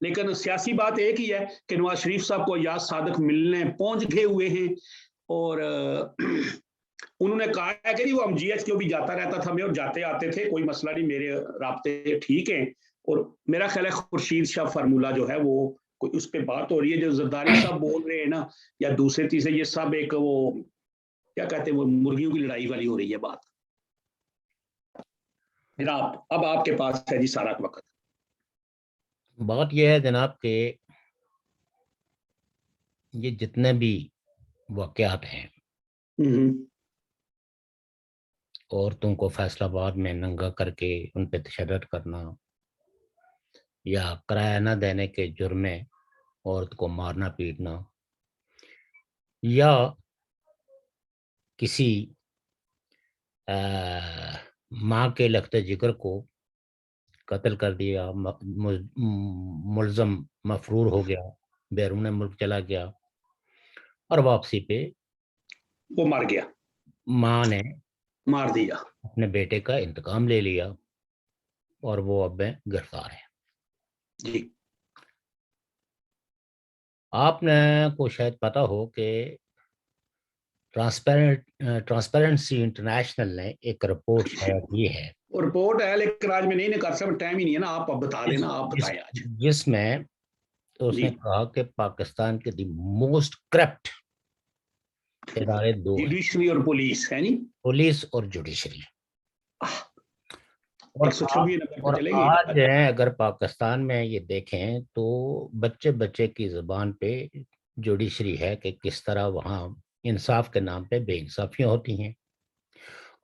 لیکن سیاسی بات ایک ہی ہے کہ نواز شریف صاحب کو یاس صادق ملنے پہنچ گئے ہوئے ہیں، اور انہوں نے کہا ہے کہ وہ ہم جی ایچ کیوں بھی جاتا رہتا تھا میں، اور جاتے آتے تھے، کوئی مسئلہ نہیں، میرے رابطے ٹھیک ہیں۔ اور میرا خیال ہے خورشید شاہ فارمولہ جو ہے وہ کوئی اس پہ بات ہو رہی ہے، جو زرداری صاحب بول رہے ہیں نا یا دوسرے تیسرے، یہ سب ایک وہ کیا کہتے ہیں، وہ مرغیوں کی لڑائی والی ہو رہی ہے بات۔ جناب اب آپ کے پاس ہے جی سارا وقت۔ بات یہ ہے جناب کہ یہ جتنے بھی واقعات ہیں، عورتوں کو فیصل آباد میں ننگا کر کے ان پہ تشدد کرنا، یا کرایہ نہ دینے کے جرم میں عورت کو مارنا پیٹنا، یا کسی ماں کے لخت جگر کو قتل کر دیا، ملزم مفرور ہو گیا، بیرون ملک چلا گیا، اور واپسی پہ وہ مر گیا، ماں نے مار دیا، اپنے بیٹے کا انتقام لے لیا، اور وہ اب گرفتار ہے۔ جی آپ نے کو شاید پتا ہو کہ ٹرانسپیرنسی انٹرنیشنل نے ایک رپورٹ شائع کی ہے، رپورٹ ہے لیکن آج میں نہیں کر سکتا، ٹائم ہی نہیں ہے نا، آپ بتا دیں نا، آپ بتائیں آج۔ جس میں اس نے کہا کہ پاکستان کے دی موسٹ کرپٹ ادارے دو ہیں، جوڈیشری اور پولیس ہے نہیں، پولیس اور جوڈیشری۔ اور چلے گی۔ آج اگر پاکستان میں یہ دیکھیں تو بچے بچے کی زبان پہ جوڈیشری ہے کہ کس طرح وہاں انصاف کے نام پہ بے انصافیاں ہوتی ہیں،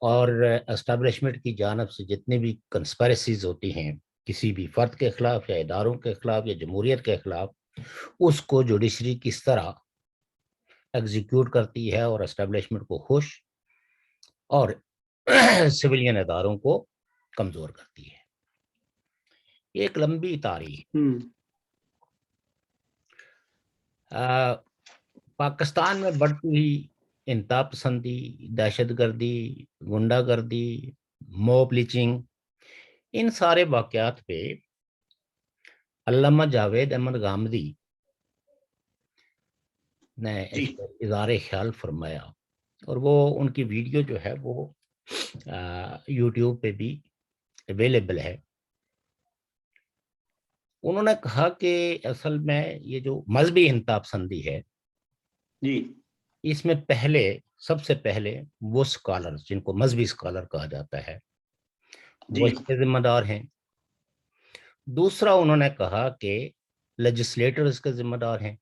اور اسٹیبلشمنٹ کی جانب سے جتنی بھی کنسپیرسیز ہوتی ہیں کسی بھی فرد کے خلاف یا اداروں کے خلاف یا جمہوریت کے خلاف، اس کو جوڈیشری کس طرح ایگزیکیوٹ کرتی ہے اور اسٹیبلشمنٹ کو خوش اور سویلین اداروں کو کمزور کرتی ہے۔ ایک لمبی تاریخ۔ پاکستان میں بڑھتی ہوئی انتہا پسندی، دہشت گردی، گنڈا گردی، موب لنچنگ، ان سارے واقعات پہ علامہ جاوید احمد غامدی نے اس پر اظہار خیال فرمایا، اور وہ ان کی ویڈیو جو ہے وہ یوٹیوب پہ بھی اویلیبل ہے۔ انہوں نے کہا کہ اصل میں یہ جو مذہبی انتہا پسندی ہے، جی اس میں سب سے پہلے وہ اسکالر جن کو مذہبی اسکالر کہا جاتا ہے وہ اس کے ذمہ دار ہیں۔ دوسرا انہوں نے کہا کہ لیجسلیٹر اس کے ذمہ دار ہیں،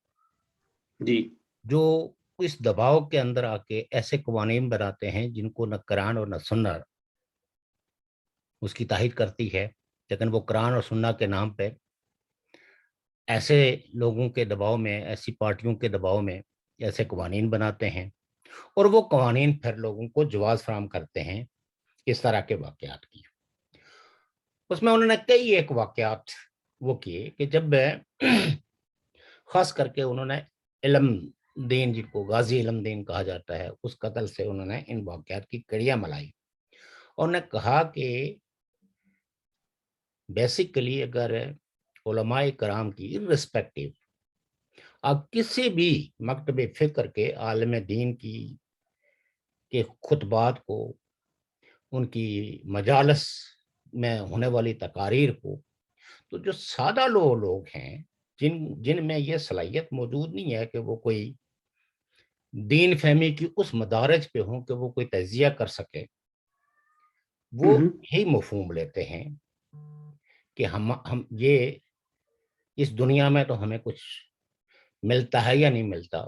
جی جو اس دباؤ کے اندر آ کے ایسے قوانین بناتے ہیں جن کو نہ قرآن اور نہ سنت اس کی تائید کرتی ہے، لیکن وہ قرآن اور سنت کے نام پہ ایسے لوگوں کے دباؤ میں، ایسی پارٹیوں کے دباؤ میں ایسے قوانین بناتے ہیں، اور وہ قوانین پھر لوگوں کو جواز فراہم کرتے ہیں اس طرح کے واقعات کی۔ اس میں انہوں نے کئی ایک واقعات وہ کیے کہ جب خاص کر کے انہوں نے علم دین، جن کو غازی علم دین کہا جاتا ہے، اس قتل سے انہوں نے ان واقعات کی کڑیاں ملائی، اور نے کہا کہ بیسیکلی اگر علماء کرام کی رسپیکٹیو اب کسی بھی مکتب فکر کے عالم دین کے خطبات کو، ان کی مجالس میں ہونے والی تقاریر کو، تو جو سادہ لوگ ہیں جن میں یہ صلاحیت موجود نہیں ہے کہ وہ کوئی دین فہمی کی اس مدارج پہ ہوں کہ وہ کوئی تجزیہ کر سکے، وہ ہی مفہوم لیتے ہیں کہ ہم یہ اس دنیا میں تو ہمیں کچھ ملتا ہے یا نہیں ملتا،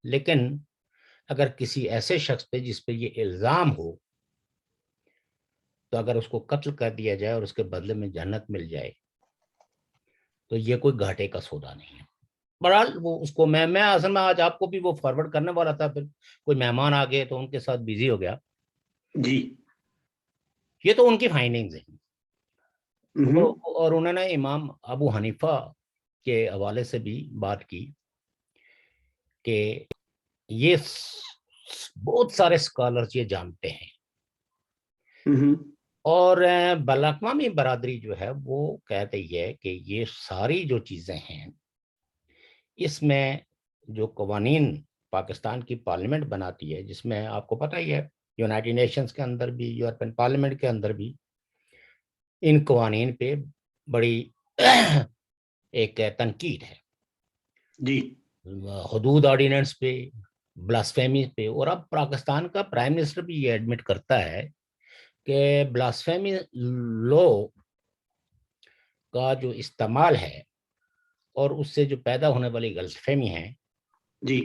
لیکن اگر کسی ایسے شخص پہ جس پہ یہ الزام ہو، تو اگر اس کو قتل کر دیا جائے اور اس کے بدلے میں جنت مل جائے تو یہ کوئی گھاٹے کا سودا نہیں ہے۔ بہرحال وہ اس کو میں اصل میں آج آپ کو بھی وہ فارورڈ کرنے والا تھا، پھر کوئی مہمان آ گئے تو ان کے ساتھ بیزی ہو گیا۔ جی یہ تو ان کی فائنڈنگز ہیں، اور انہوں نے امام ابو حنیفہ کے حوالے سے بھی بات کی کہ یہ بہت سارے اسکالرز یہ جانتے ہیں اور بین الاقوامی برادری جو ہے وہ کہتے ہے کہ یہ ساری جو چیزیں ہیں اس میں جو قوانین پاکستان کی پارلیمنٹ بناتی ہے، جس میں آپ کو پتہ ہی ہے یونائٹڈ نیشنز کے اندر بھی، یورپین پارلیمنٹ کے اندر بھی ان قوانین پہ بڑی ایک تنقید ہے، جی حدود آرڈیننس پہ، بلاسفیمی پہ. اور اب پاکستان کا پرائم منسٹر بھی یہ ایڈمٹ کرتا ہے کہ بلاسفیمی لا کا جو استعمال ہے اور اس سے جو پیدا ہونے والی غلط فہمی ہے جی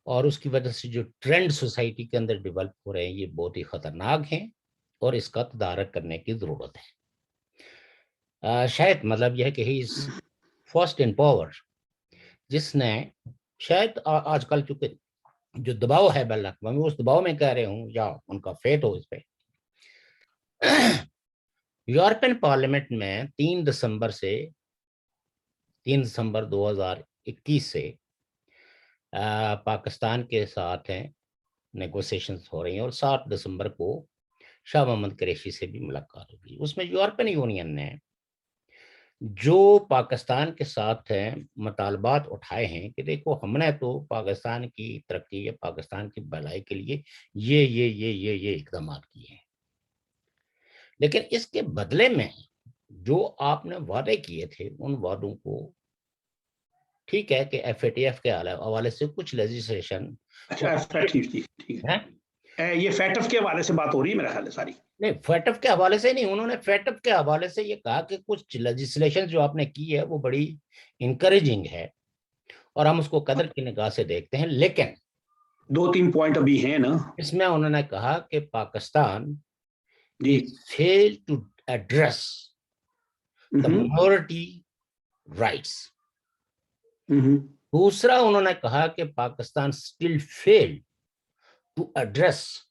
اور اس کی وجہ سے جو ٹرینڈ سوسائٹی کے اندر ڈیولپ ہو رہے ہیں یہ بہت ہی خطرناک ہیں اور اس کا تدارک کرنے کی ضرورت ہے. شاید مطلب یہ ہے کہ ہی از فرسٹ ان پاور، جس نے شاید آج کل چونکہ جو دباؤ ہے بین الاقوامی، اس دباؤ میں کہہ رہے ہوں یا ان کا فیٹ ہو اس پہ. یورپین پارلیمنٹ میں 3 دسمبر 2021 سے پاکستان کے ساتھ ہیں نیگوسیشنز ہو رہی ہیں، اور 7 دسمبر کو شاہ محمد قریشی سے بھی ملاقات ہوگی. اس میں یورپین یونین نے جو پاکستان کے ساتھ مطالبات اٹھائے ہیں کہ دیکھو ہم نے تو پاکستان کی ترقی یا پاکستان کی بھلائی کے لیے یہ اقدامات کیے ہیں، لیکن اس کے بدلے میں جو آپ نے وعدے کیے تھے ان وعدوں کو ٹھیک ہے کہ ایف اے ٹی ایف کے حوالے سے کچھ لیجسلیشن. اچھا ٹھیک ہے، یہ فیٹف کے حوالے سے بات ہو رہی ہے میرا خیال ہے ساری. نہیں، فیٹف کے حوالے سے نہیں، انہوں نے فیٹف کے حوالے سے یہ کہا کہ کچھ لیجسلیشن جو آپ نے کی ہے وہ بڑی انکریجنگ ہے اور ہم اس کو قدر کی نگاہ سے دیکھتے ہیں، لیکن 2-3 پوائنٹ ابھی ہیں نا اس میں انہوں نے کہا کہ پاکستان جی fail to address the minority rights. دوسرا انہوں نے کہا کہ Pakistan still fail to address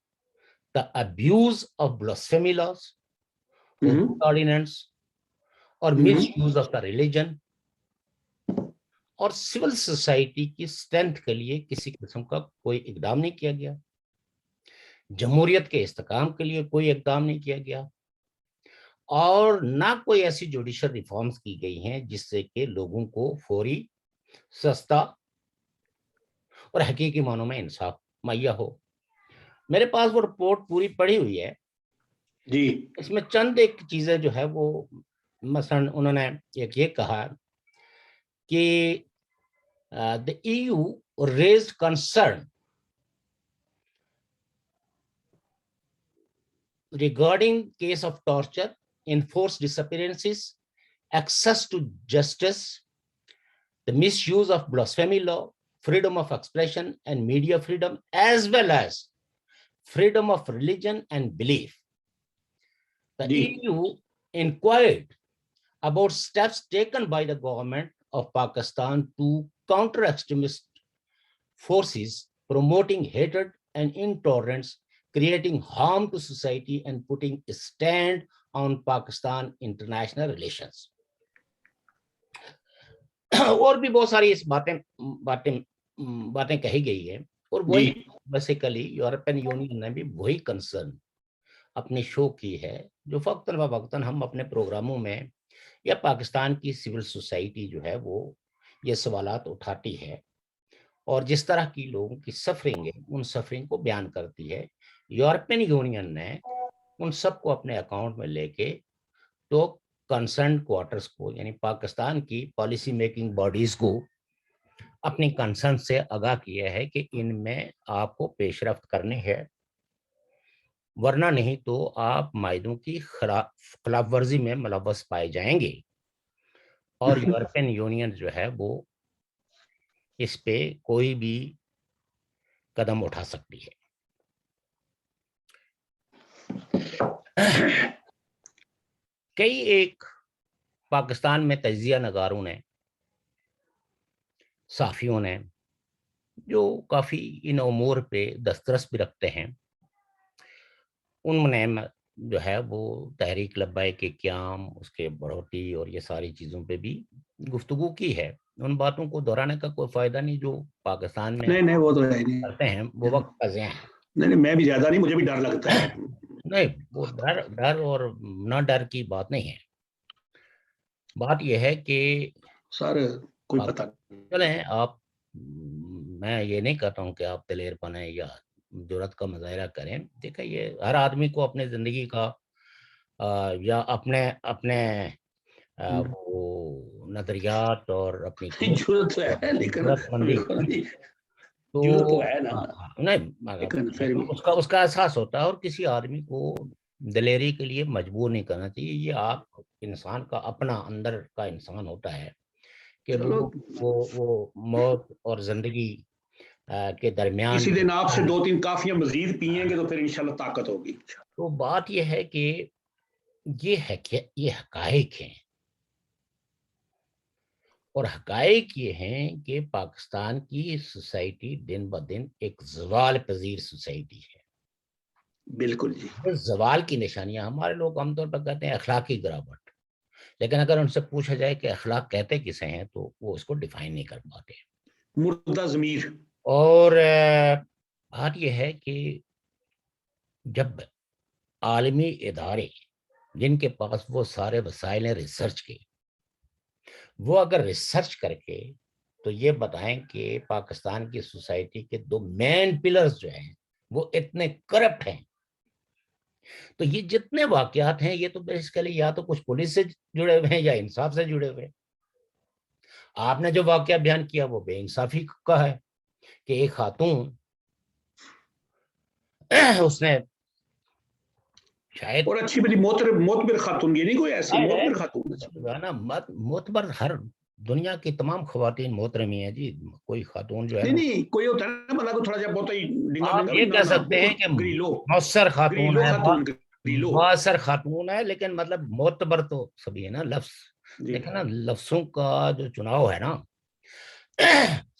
the abuse of blasphemy laws, ordinance اور misuse of the religion اور سول سوسائٹی کی اسٹرینتھ کے لیے کسی قسم کا کوئی اقدام نہیں کیا گیا، جمہوریت کے استحکام کے لیے کوئی اقدام نہیں کیا گیا، اور نہ کوئی ایسی جوڈیشل ریفارمز کی گئی ہیں جس سے کہ لوگوں کو فوری، سستا اور حقیقی معنوں میں انصاف مہیا ہو. میرے پاس وہ رپورٹ پوری پڑھی ہوئی ہے جی. اس میں چند ایک چیزیں جو ہے وہ مثلا انہوں نے ایک یہ کہا کہ the EU raised concern regarding case of torture, enforced disappearances, access to justice, the misuse of blasphemy law, freedom of expression and media freedom, as well as freedom of religion and belief. The EU inquired about steps taken by the government of Pakistan to counter extremist forces promoting hatred and intolerance, creating harm to society and putting a stand on Pakistan international relations. اور بھی بہت ساری اس باتیں کہی گئی ہے، اور وہی بیسیکلی یورپین یونین نے بھی وہی کنسرن اپنی شو کی ہے جو وقتاً فوقتاً ہم اپنے پروگراموں میں یا پاکستان کی سول سوسائٹی جو ہے وہ یہ سوالات اٹھاتی ہے اور جس طرح کی لوگوں کی سفرنگ ہے ان سفرنگ کو بیان کرتی ہے. یورپین یونین نے ان سب کو اپنے اکاؤنٹ میں لے کے تو کنسرن کوارٹرز کو یعنی پاکستان کی پالیسی میکنگ باڈیز کو اپنی کنسرن سے آگاہ کیا ہے کہ ان میں آپ کو پیش رفت کرنی ہے، ورنہ نہیں تو آپ معاہدوں کی خلاف ورزی میں ملوث پائے جائیں گے. اور یورپین یونین جو ہے وہ اس پہ کوئی بھی قدم اٹھا سکتی ہے. کئی ایک پاکستان میں تجزیہ نگاروں نے، صحافیوں نے جو کافی ان امور پہ دسترس بھی رکھتے ہیں، انہوں نے جو ہے وہ تحریک لبیک کے قیام، اس کے بڑھوتری اور یہ ساری چیزوں پہ بھی گفتگو کی ہے. ان باتوں کو دہرانے کا کوئی فائدہ نہیں، جو پاکستان میں نہیں وہ تو ہے نہیں کرتے ہیں وہ وقت کا ضیاع ہے. نہیں میں بھی زیادہ نہیں، مجھے بھی ڈر لگتا ہے. نہیں وہ ڈر اور نہ ڈر کی بات نہیں ہے. بات یہ ہے کہ سر کوئی پتہ چلیں آپ، میں یہ نہیں کہتا ہوں کہ آپ دلیر بنیں یا جرات کا مظاہرہ کریں. دیکھیں یہ ہر آدمی کو اپنے زندگی کا یا اپنے اپنے وہ نظریات اور اپنی ضرورت ہے لیکن ضرورت مندی تو ضرورت تو ہے نا، نہیں اس کا احساس ہوتا ہے. اور کسی آدمی کو دلیری کے لیے مجبور نہیں کرنا چاہیے. یہ آپ انسان کا اپنا اندر کا انسان ہوتا ہے کہ وہ موت اور زندگی کے درمیان کسی دن آپ سے 2-3 کافیاں مزید پیئیں گے تو پھر انشاءاللہ طاقت ہوگی. تو بات یہ ہے کہ یہ ہے کہ یہ حقائق ہیں، اور حقائق یہ ہیں کہ پاکستان کی سوسائٹی دن بدن ایک زوال پذیر سوسائٹی ہے. بالکل جی. زوال کی نشانیاں ہمارے لوگ عام طور پر کہتے ہیں اخلاقی گراوٹ، لیکن اگر ان سے پوچھا جائے کہ اخلاق کہتے کسے ہیں تو وہ اس کو ڈیفائن نہیں کر پاتے. مردہ ضمیر. اور بات یہ ہے کہ جب عالمی ادارے جن کے پاس وہ سارے وسائل ہیں ریسرچ کے، وہ اگر ریسرچ کر کے تو یہ بتائیں کہ پاکستان کی سوسائٹی کے 2 مین پلرز جو ہیں وہ اتنے کرپٹ ہیں، تو یہ جتنے واقعات ہیں یہ تو بیسیکلی یا تو کچھ پولیس سے جڑے ہوئے ہیں یا انصاف سے جڑے ہوئے ہیں. آپ نے جو واقعہ بیان کیا وہ بے انصافی کا ہے کہ ایک خاتون اس نے شاید اور اچھی بلی موتبر خاتون، یہ نہیں کوئی ایسی موتبر خاتون نا معتبر، ہر دنیا کی تمام خواتین محترمی ہیں جی. کوئی خاتون جو ہے نہیں کوئی ہوتا ہے نا بندہ کو تھوڑا جا بہت ہی ڈنگا آپ یہ کہہ سکتے ہیں کہ مؤثر خاتون ہے، مؤثر خاتون ہے، لیکن مطلب معتبر تو سبھی ہے نا لفظ. لیکن نا لفظوں کا جو چناؤ ہے نا،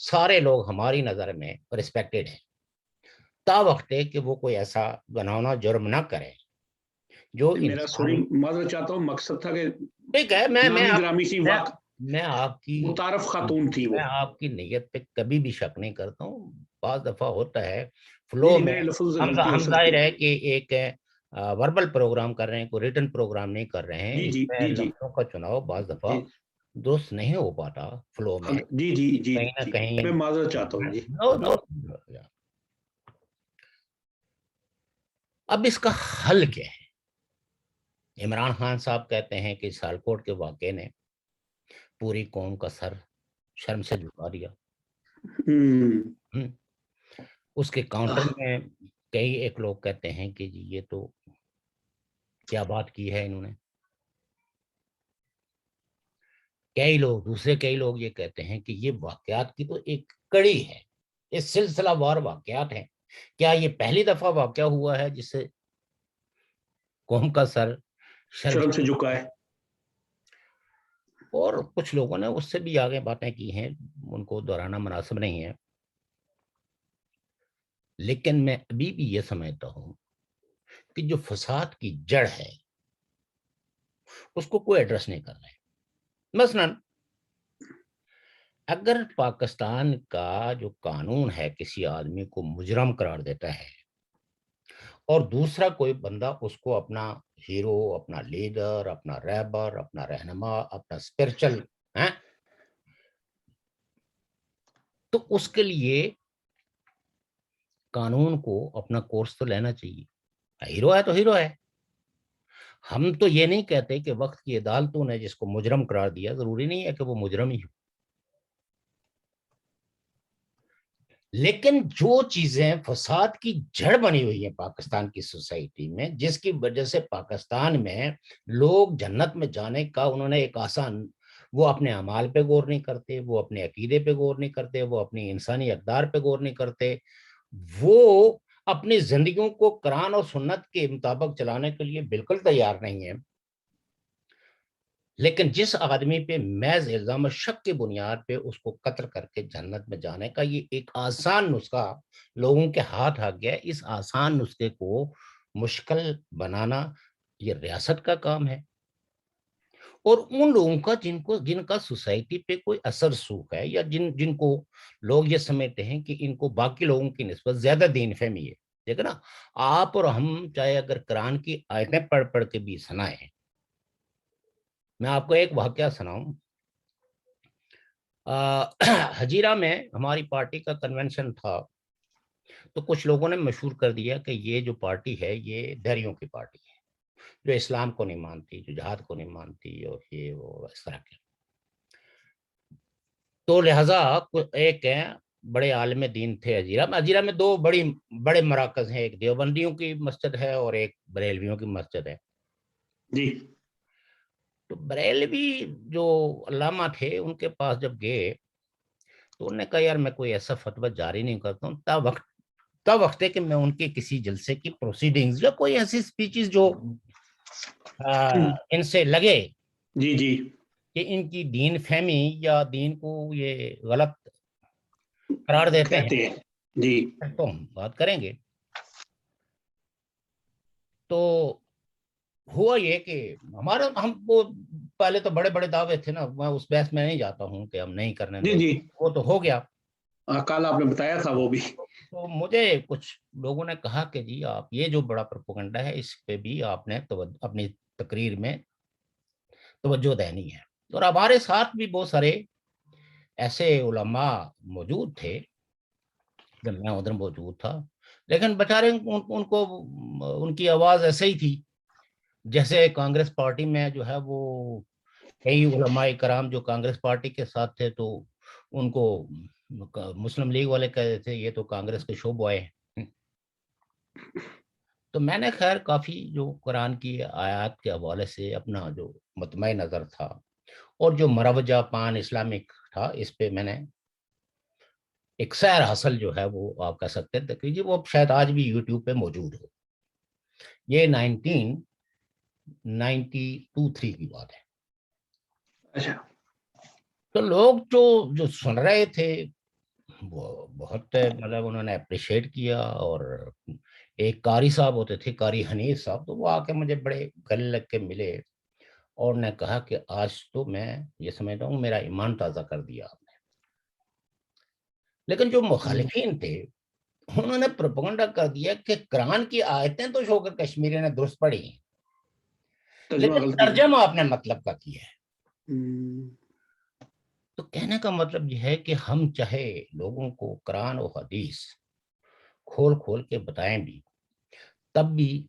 سارے لوگ ہماری نظر میں ریسپیکٹڈ ہیں تا وقت ہے کہ وہ کوئی ایسا گناونا جرم نہ کرے جو میرا سوری معذرت چاہتا ہوں، مقصد تھا کہ ٹھیک ہے میں آپ کی متعارف خاتون تھی وہ. میں آپ کی نیت پہ کبھی بھی شک نہیں کرتا ہوں. بعض دفعہ ہوتا ہے فلو میں ہم ظاہر ہے کہ ایک وربل پروگرام کر رہے ہیں، کوئی ریٹن پروگرام نہیں کر رہے ہیں. اس میں لفظوں کا چناؤ بعض دفعہ درست نہیں ہو پاتا فلو میں. جی کہیں نہ کہیں میں معذرت چاہتا ہوں جی. اب اس کا حل کیا ہے؟ عمران خان صاحب کہتے ہیں کہ سیالکوٹ کے واقعے نے پوری قوم کا سر شرم سے جھکا دیا. اس کے کاؤنٹر میں کئی ایک لوگ کہتے ہیں کہ جی یہ تو کیا بات کی ہے انہوں نے. کئی لوگ یہ کہتے ہیں کہ یہ واقعات کی تو ایک کڑی ہے، اس سلسلہ وار واقعات ہیں. کیا یہ پہلی دفعہ واقعہ ہوا ہے جس سے قوم کا سر شرم سے جھکا ہے؟ اور کچھ لوگوں نے اس سے بھی آگے باتیں کی ہیں، ان کو دہرانا مناسب نہیں ہے. لیکن میں ابھی بھی یہ سمجھتا ہوں کہ جو فساد کی جڑ ہے اس کو کوئی ایڈریس نہیں کر رہے. مثلا اگر پاکستان کا جو قانون ہے کسی آدمی کو مجرم قرار دیتا ہے اور دوسرا کوئی بندہ اس کو اپنا ہیرو، اپنا لیڈر، اپنا رہبر، اپنا رہنما، اپنا اسپرچل ہے، تو اس کے لیے قانون کو اپنا کورس تو لینا چاہیے. ہیرو ہے تو ہیرو ہے. ہم تو یہ نہیں کہتے کہ وقت کی عدالتوں نے جس کو مجرم قرار دیا ضروری نہیں ہے کہ وہ مجرم ہی ہو، لیکن جو چیزیں فساد کی جڑ بنی ہوئی ہیں پاکستان کی سوسائٹی میں، جس کی وجہ سے پاکستان میں لوگ جنت میں جانے کا انہوں نے ایک آسان، وہ اپنے اعمال پہ غور نہیں کرتے، وہ اپنے عقیدے پہ غور نہیں کرتے، وہ اپنی انسانی اقدار پہ غور نہیں کرتے، وہ اپنی زندگیوں کو قرآن اور سنت کے مطابق چلانے کے لیے بالکل تیار نہیں ہے. لیکن جس آدمی پہ محض الزام شک کی بنیاد پہ اس کو قتل کر کے جنت میں جانے کا یہ ایک آسان نسخہ لوگوں کے ہاتھ آ گیا. اس آسان نسخے کو مشکل بنانا یہ ریاست کا کام ہے، اور ان لوگوں کا جن کا سوسائٹی پہ کوئی اثر سوکھ ہے یا جن کو لوگ یہ سمجھتے ہیں کہ ان کو باقی لوگوں کی نسبت زیادہ دین فہمی ہے. دیکھیں نا، آپ اور ہم چاہے اگر قرآن کی آیتیں پڑھ پڑھ کے بھی سنائیں. میں آپ کو ایک واقعہ سناؤں. ہجیرہ میں ہماری پارٹی کا کنونشن تھا، تو کچھ لوگوں نے مشہور کر دیا کہ یہ جو پارٹی ہے یہ دہریوں کی پارٹی ہے، جو اسلام کو نہیں مانتی، جو جہاد کو نہیں مانتی، اور یہ وہ اس طرح کے. تو لہٰذا ایک بڑے عالم دین تھے ہجیرہ میں دو بڑے مراکز ہیں، ایک دیوبندیوں کی مسجد ہے اور ایک بریلویوں کی مسجد ہے. جی. تو بریلوی جو علامہ تھے ان کے پاس جب گئے تو انہوں نے کہا یار میں کوئی ایسا فتویٰ جاری نہیں کرتا ہوں تا وقت ہے کہ میں ان کے کسی جلسے کی پروسیڈنگز یا کوئی ایسی اسپیچز جو ان سے لگے جی جی کہ ان کی دین فہمی یا دین کو یہ غلط قرار دیتے ہیں کہتے ہیں. جی تو ہم بات کریں گے. تو ہوا یہ کہ ہم وہ پہلے تو بڑے بڑے دعوے تھے نا، میں اس بحث میں نہیں جاتا ہوں کہ ہم نہیں کرنے جی دیں، جی وہ تو ہو گیا. کل آپ نے بتایا تھا وہ بھی. تو مجھے کچھ لوگوں نے کہا کہ جی آپ یہ جو بڑا پروپیگنڈا ہے اس پہ بھی آپ نے اپنی تقریر میں توجہ دینی ہے. اور ہمارے ساتھ بھی بہت سارے ایسے علماء موجود تھے جب میں ادھر موجود تھا، لیکن بیچارے ان کو ان کی آواز ایسے ہی تھی جیسے کانگریس پارٹی میں جو ہے وہ کئی علماء کرام جو کانگریس پارٹی کے ساتھ تھے تو ان کو مسلم لیگ والے کہتے تھے یہ تو کانگریس کے شو بوائے ہیں. تو میں نے خیر کافی جو قرآن کی آیات کے حوالے سے اپنا جو مطمئن نظر تھا اور جو مروجہ پان اسلامک تھا اس پہ میں نے ایک سیر حاصل جو ہے وہ آپ کہہ سکتے ہیں تقریباً وہ شاید آج بھی یوٹیوب پہ موجود ہو. یہ 1992-3 کی بات ہے. اچھا. تو لوگ جو سن رہے تھے وہ بہت مطلب انہوں نے اپریشیٹ کیا. اور ایک قاری صاحب ہوتے تھے، قاری حنیف صاحب، تو وہ آ کے مجھے بڑے گلے لگ کے ملے اور نے کہا کہ آج تو میں یہ سمجھتا ہوں میرا ایمان تازہ کر دیا آپ نے. لیکن جو مخالفین تھے انہوں نے پروپیگنڈا کر دیا کہ قرآن کی آیتیں تو شوکت کشمیری نے درست پڑھی ہیں ترجمہ لیکن غلط کیا. ترجمہ آپ نے مطلب کا کیا ہے. تو کہنے کا مطلب یہ ہے کہ ہم چاہے لوگوں کو قرآن و حدیث کھول کھول کے بتائیں بھی، تب بھی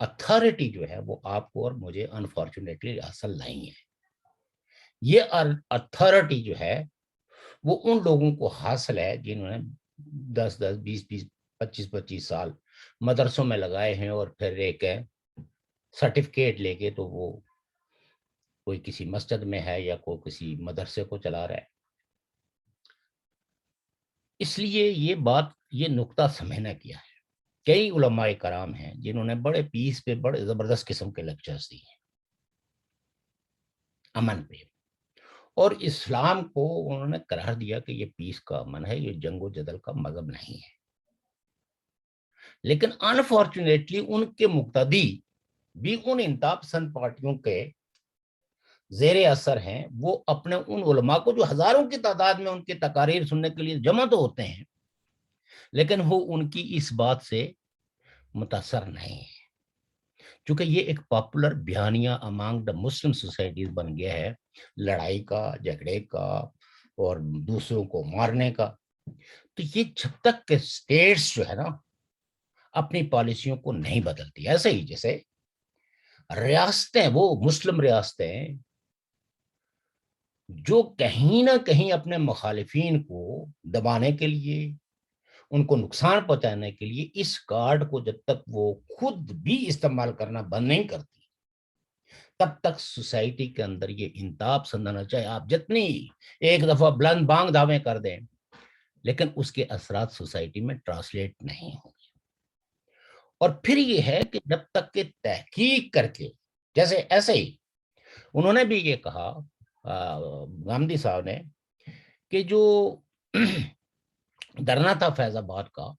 اتھارٹی جو ہے وہ آپ کو اور مجھے انفارچونیٹلی حاصل نہیں ہے. یہ اتھارٹی جو ہے وہ ان لوگوں کو حاصل ہے جنہوں نے 10 20 25 سال مدرسوں میں لگائے ہیں اور پھر ایک سرٹیفکیٹ لے کے تو وہ کوئی کسی مسجد میں ہے یا کوئی کسی مدرسے کو چلا رہا ہے. اس لیے یہ نقطہ سمجھنا کیا ہے. کئی علماء کرام ہیں جنہوں نے بڑے پیس پہ بڑے زبردست قسم کے لیکچرز دیے ہیں امن پہ، اور اسلام کو انہوں نے قرار دیا کہ یہ پیس کا امن ہے، یہ جنگ و جدل کا مذہب نہیں ہے. لیکن انفارچونیٹلی ان کے مقتدی بھی ان انتہا پسند پارٹیوں کے زیر اثر ہیں. وہ اپنے ان علماء کو جو ہزاروں کی تعداد میں ان کی تقاریر سننے کے لیے جمع تو ہوتے ہیں لیکن وہ ان کی اس بات سے متاثر نہیں ہے، چونکہ یہ ایک پاپولر بیانیہ امانگ دا مسلم سوسائٹیز بن گیا ہے، لڑائی کا، جھگڑے کا اور دوسروں کو مارنے کا. تو یہ جب تک کہ اسٹیٹس جو ہے نا اپنی پالیسیوں کو نہیں بدلتی، ایسے ہی جیسے ریاستیں، وہ مسلم ریاستیں جو کہیں نہ کہیں اپنے مخالفین کو دبانے کے لیے، ان کو نقصان پہنچانے کے لیے اس کارڈ کو جب تک وہ خود بھی استعمال کرنا بند نہیں کرتی تب تک سوسائٹی کے اندر یہ انتہا پسند آنا چاہے آپ جتنی ایک دفعہ بلند بانگ دعوے کر دیں لیکن اس کے اثرات سوسائٹی میں ٹرانسلیٹ نہیں ہوں گے. اور پھر یہ ہے کہ جب تک کہ تحقیق کر کے، جیسے ایسے ہی انہوں نے بھی یہ کہا گاندھی صاحب نے کہ جو دھرنا تھا فیض آباد کا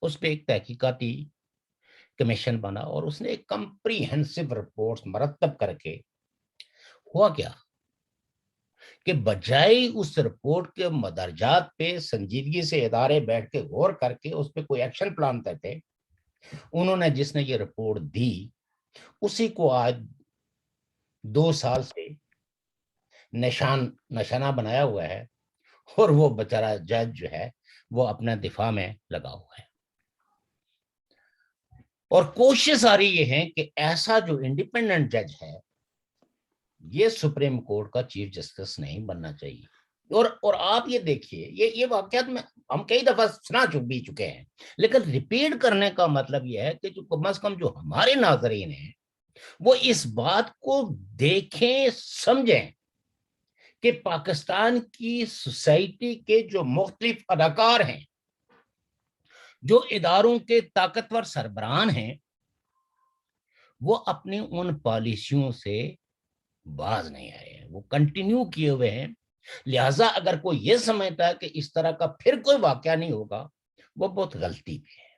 اس پہ ایک تحقیقاتی کمیشن بنا اور اس نے ایک کمپریہنسو رپورٹ مرتب کر کے ہوا کیا کہ بجائے اس رپورٹ کے مدرجات پہ سنجیدگی سے ادارے بیٹھ کے غور کر کے اس پہ کوئی ایکشن پلان کرتے، انہوں نے جس نے یہ رپورٹ دی اسی کو آج 2 سال سے نشانہ بنایا ہوا ہے، اور وہ بیچارہ جج جو ہے وہ اپنا دفاع میں لگا ہوا ہے. اور کوشش آ رہی یہ ہے کہ ایسا جو انڈیپینڈنٹ جج ہے یہ سپریم کورٹ کا چیف جسٹس نہیں بننا چاہیے. اور آپ یہ دیکھیے یہ واقعات میں ہم کئی دفعہ سنا بھی چکے ہیں، لیکن ریپیٹ کرنے کا مطلب یہ ہے کہ جو کم از کم جو ہمارے ناظرین ہیں وہ اس بات کو دیکھیں سمجھیں کہ پاکستان کی سوسائٹی کے جو مختلف اداکار ہیں، جو اداروں کے طاقتور سربراہان ہیں، وہ اپنی ان پالیسیوں سے باز نہیں آئے ہیں، وہ کنٹینیو کیے ہوئے ہیں. لہٰذا اگر کوئی یہ سمجھتا ہے کہ اس طرح کا پھر کوئی واقعہ نہیں ہوگا وہ بہت غلطی بھی ہے.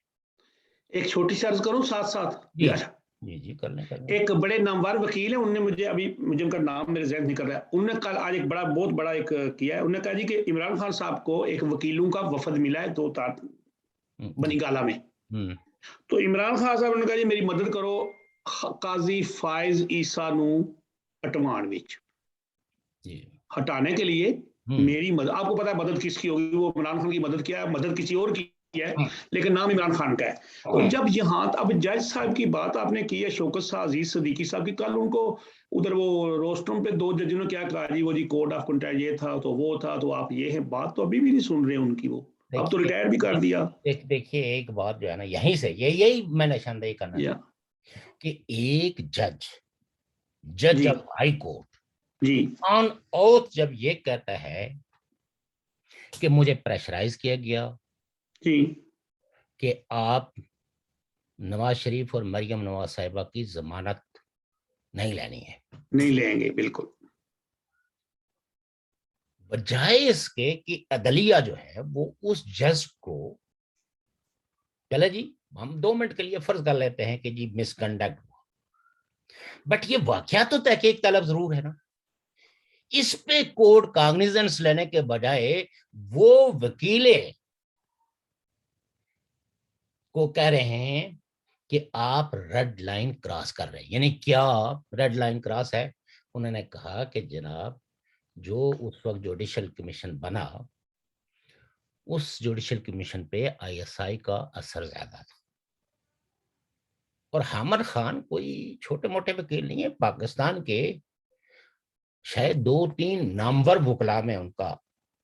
ایک چھوٹی سی عرض کروں ساتھ ساتھ. جی کر لیں. ایک بڑے نامور وکیل ہیں، انہوں نے مجھے ان کا نام میرے ذہن نہیں کر رہا ہے، انہوں نے کل آج ایک بہت بڑا ایک کیا ہے. انہوں نے کہا جی کہ عمران خان صاحب کو ایک وکیلوں کا وفد ملا ہے 2 بنی گالہ میں. تو عمران خان صاحب نے کہا جی میری مدد کرو قاضی فائز عیسیٰ نو اٹوان وچ ہٹانے کے لیے میری مدد. آپ کو پتا ہے مدد کس کی ہوگی، وہ عمران خان کی مدد کیا ہے، مدد کسی اور کی ہے لیکن نام عمران خان کا ہے. تو جب یہاں اب جج صاحب کی بات آپ نے کی ہے، شوکت صاحب عزیز صدیقی صاحب کی، کل ان کو ادھر وہ روسٹروم پہ 2 ججوں نے کیا کہا جی وہ جی کوڈ آف کنڈکٹ یہ تھا تو وہ تھا، تو آپ یہ ہیں. بات تو ابھی بھی نہیں سن رہے ان کی، وہ اب تو ریٹائر بھی کر دیا. دیکھیے ایک بات جو ہے نا یہیں سے یہی میں نشاندہی کرنا چاہتا کہ ایک جج آف ہائی کورٹ جی آن اوتھ جب یہ کہتا ہے کہ مجھے پریشرائز کیا گیا جی کہ آپ نواز شریف اور مریم نواز صاحبہ کی ضمانت نہیں لینی ہے، نہیں لیں گے بالکل، بجائے اس کے کہ عدلیہ جو ہے وہ اس جج کو چلے جی ہم 2 منٹ کے لیے فرض کر لیتے ہیں کہ جی مس کنڈکٹ ہوا، بٹ یہ واقعہ تو تحقیق طلب ضرور ہے نا. اس پہ کورٹ کاگنیزنس لینے کے بجائے وہ وکیلیں کو کہہ رہے ہیں کہ آپ ریڈ لائن کراس کر رہے ہیں. یعنی کیا ریڈ لائن کراس ہے؟ انہوں نے کہا کہ جناب جو اس وقت جوڈیشل کمیشن بنا اس جوڈیشل کمیشن پہ آئی ایس آئی کا اثر زیادہ تھا، اور حامد خان کوئی چھوٹے موٹے وکیل نہیں ہے، پاکستان کے شاید 2-3 نامور وکلا میں ان کا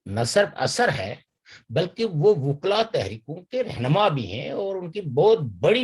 نہ صرف اثر ہے بلکہ وہ وکلا تحریکوں کے رہنما بھی ہیں، اور ان کی بہت بڑی